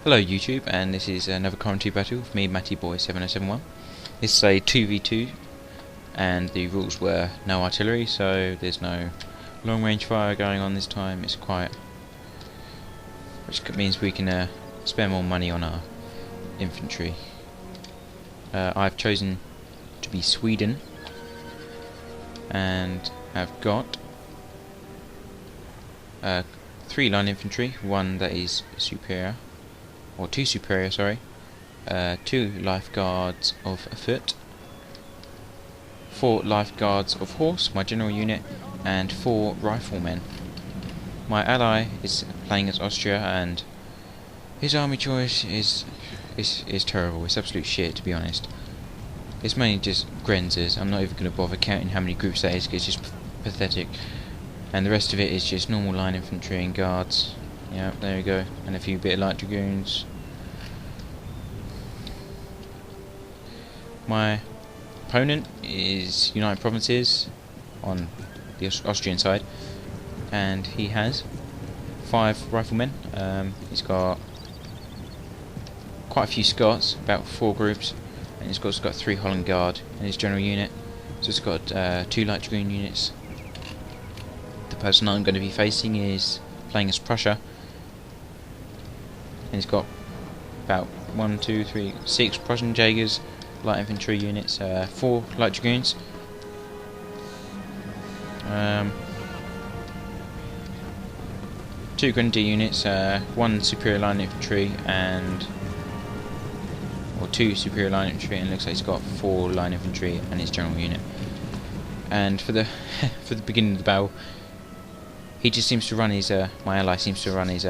Hello YouTube, and this is another commentary battle with me, MattyBoy7071. This is a 2v2, and the rules were no artillery, so there's no long range fire going on this time. It's quiet, which means we can spend more money on our infantry. I've chosen to be Sweden, and I've got 3 line infantry, one that is superior. Or 2 superior, sorry. 2 lifeguards of foot, 4 lifeguards of horse, my general unit, and 4 riflemen. My ally is playing as Austria, and his army choice is terrible. It's absolute shit, to be honest. It's mainly just Grenzers. I'm not even going to bother counting how many groups that is, because it's just pathetic. And the rest of it is just normal line infantry and guards. Yeah, there we go, and a few bit of light dragoons. My opponent is United Provinces on the Austrian side, and he has 5 riflemen. He's got quite a few Scots, about 4 groups, and he's got 3 Holland Guard in his general unit. So it's got 2 light dragoon units. The person I'm going to be facing is playing as Prussia, and he's got about 1, 2, 3, 6 Prussian Jaegers, light infantry units, 4 light dragoons, 2 grenadier units, 1 superior line infantry, or 2 superior line infantry, and it looks like he's got 4 line infantry and his general unit. And for the for the beginning of the battle, he just seems to run his my ally seems to run his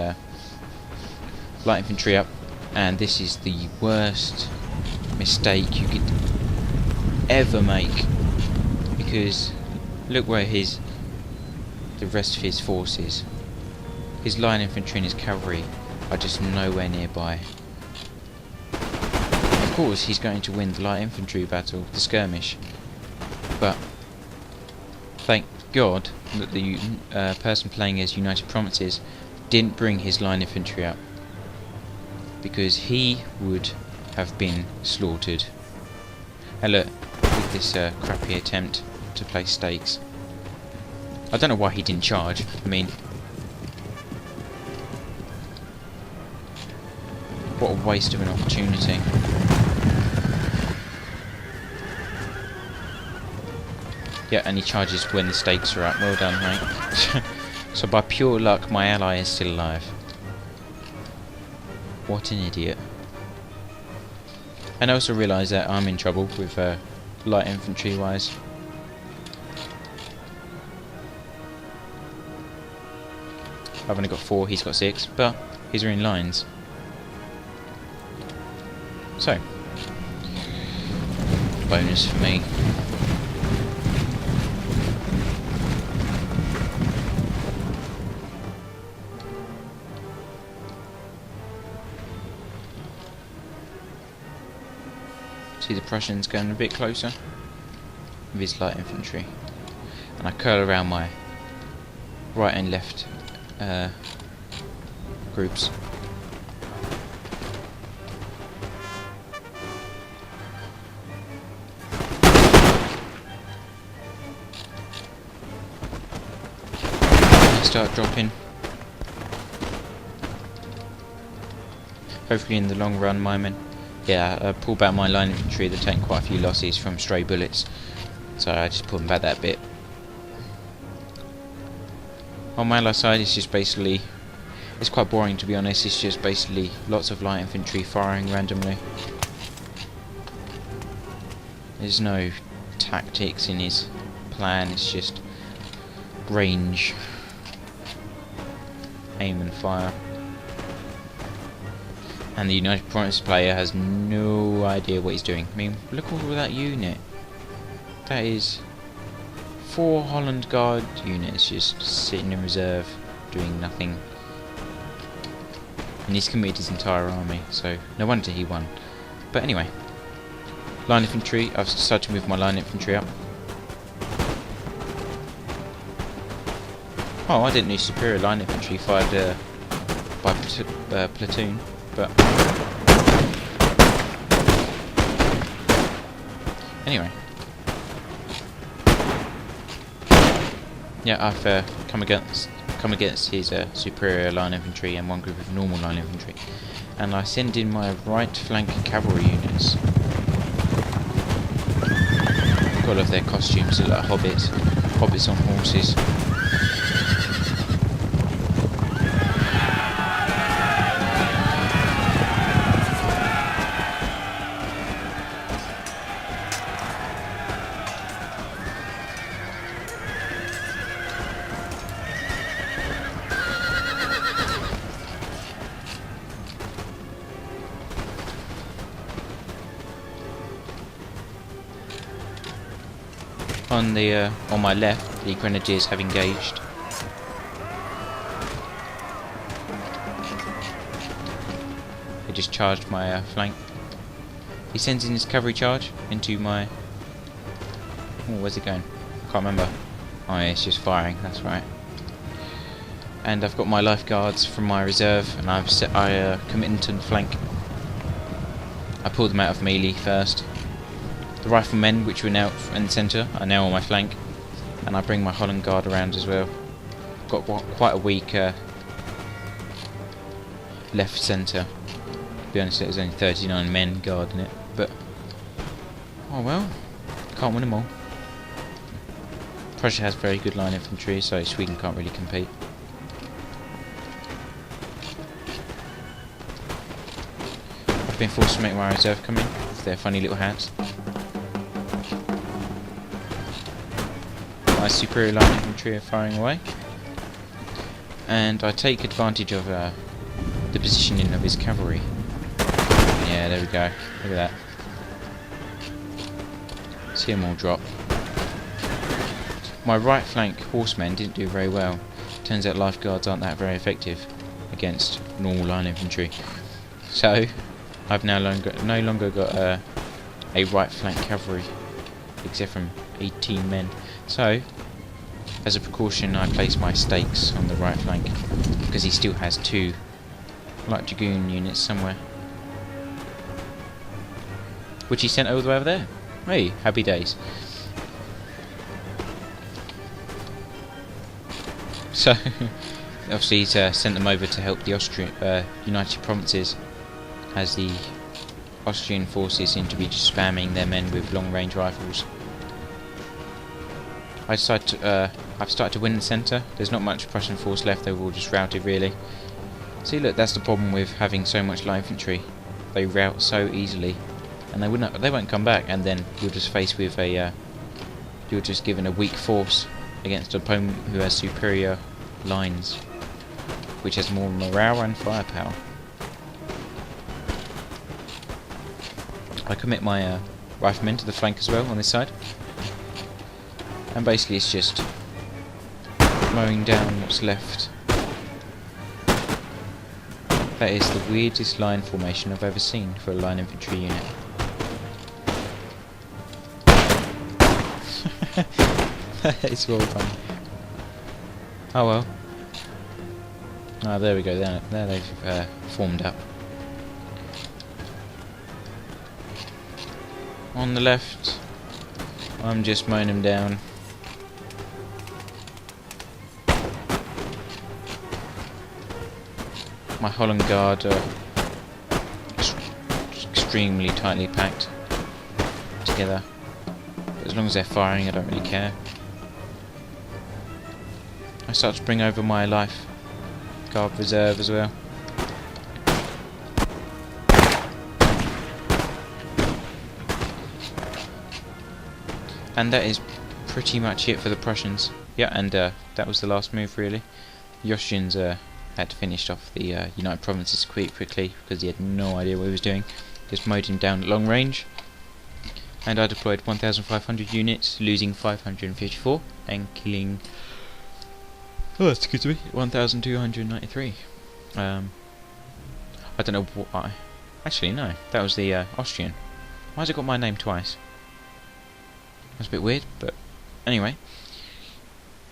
light infantry up, and this is the worst mistake you could ever make, because look where the rest of his forces, his line infantry and his cavalry, are just nowhere nearby. Of course he's going to win the light infantry battle, the skirmish, but thank God that the person playing as United Provinces didn't bring his line infantry up, because he would have been slaughtered. And look at this crappy attempt to place stakes. I don't know why he didn't charge. I mean, what a waste of an opportunity. Yeah, and he charges when the stakes are up. Well done, mate. So by pure luck, my ally is still alive. What an idiot. And I also realise that I'm in trouble with light infantry wise. I've only got 4, he's got 6, but he's in lines. So, bonus for me. See the Prussians going a bit closer with his light infantry, and I curl around my right and left groups. Start dropping. Hopefully in the long run my men. Yeah, I pulled back my line infantry. They're taking quite a few losses from stray bullets, so I just pulled them back that bit. On my left side, it's just basically, it's quite boring to be honest. It's just basically lots of light infantry firing randomly. There's no tactics in his plan. It's just range, aim and fire. And the United Provinces player has no idea what he's doing. I mean, look at all that unit. That is 4 Holland Guard units just sitting in reserve, doing nothing. And he's committed his entire army, so no wonder he won. But anyway, line infantry, I've started to move my line infantry up. Oh, I didn't know superior line infantry fired by platoon. but anyway. Yeah, I've come against his superior line infantry and one group of normal line infantry, and I send in my right flank cavalry units. Got all of their costumes, look like hobbits on horses. On my left, the grenadiers have engaged. They just charged my flank. He sends in his cavalry charge into my... Oh, where's it going? I can't remember. Oh yeah, it's just firing, that's right. And I've got my lifeguards from my reserve, and I commit into the flank. I pulled them out of melee first. The riflemen, which were now in the centre, are now on my flank, and I bring my Holland Guard around as well. Got quite a weak left centre. To be honest, there's only 39 men guarding it, but oh well, can't win them all. Prussia has very good line infantry, so Sweden can't really compete. I've been forced to make my reserve come in with their funny little hats. My superior line infantry are firing away, and I take advantage of the positioning of his cavalry. Yeah, there we go. Look at that. See them all drop. My right flank horsemen didn't do very well. Turns out lifeguards aren't that very effective against normal line infantry. So I've now no longer got a right flank cavalry, except from 18 men. So, as a precaution, I place my stakes on the right flank, because he still has 2 light dragoon units somewhere, which he sent all the way over there. Hey, happy days. So, obviously he's sent them over to help the United Provinces, as the Austrian forces seem to be just spamming their men with long-range rifles. I've started to win the centre. There's not much Prussian force left. They were all just routed, really. See, look, that's the problem with having so much light infantry. They rout so easily, and they won't come back. And then you're just faced with you're just given a weak force against an opponent who has superior lines, which has more morale and firepower. I commit my riflemen to the flank as well on this side. And basically it's just mowing down what's left. That is the weirdest line formation I've ever seen for a line infantry unit. That is well done. Oh well. Ah, there we go, there they've formed up. On the left, I'm just mowing them down. My Holland Guard are extremely tightly packed together. But as long as they're firing, I don't really care. I start to bring over my Life Guard reserve as well. And that is pretty much it for the Prussians. Yeah, and that was the last move, really. The Austrians had finished off the United Provinces quite quickly because he had no idea what he was doing. Just mowed him down at long range. And I deployed 1,500 units, losing 554 and killing... oh, excuse me, 1,293. I don't know why. Actually, no, that was the Austrian. Why has it got my name twice? That's a bit weird, but anyway.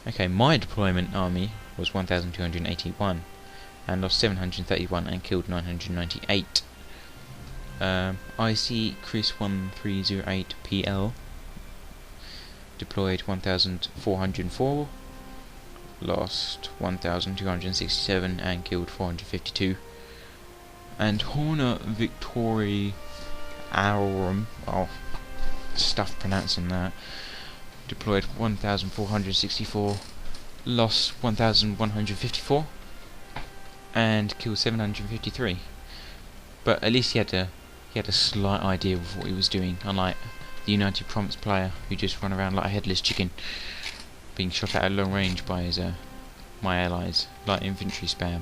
Okay, my deployment army was 1,281. and lost 731 and killed 998. IC Chris 1308 PL deployed 1404, lost 1267 and killed 452. And Horner Victory Aurum, oh, stuff pronouncing that, deployed 1464, lost 1154 and killed 753. But at least he had a slight idea of what he was doing, unlike the United Prompts player who just run around like a headless chicken, being shot at long range by his my allies, light infantry spam.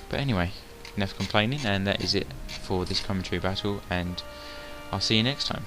But anyway, enough complaining, and that is it for this commentary battle, and I'll see you next time.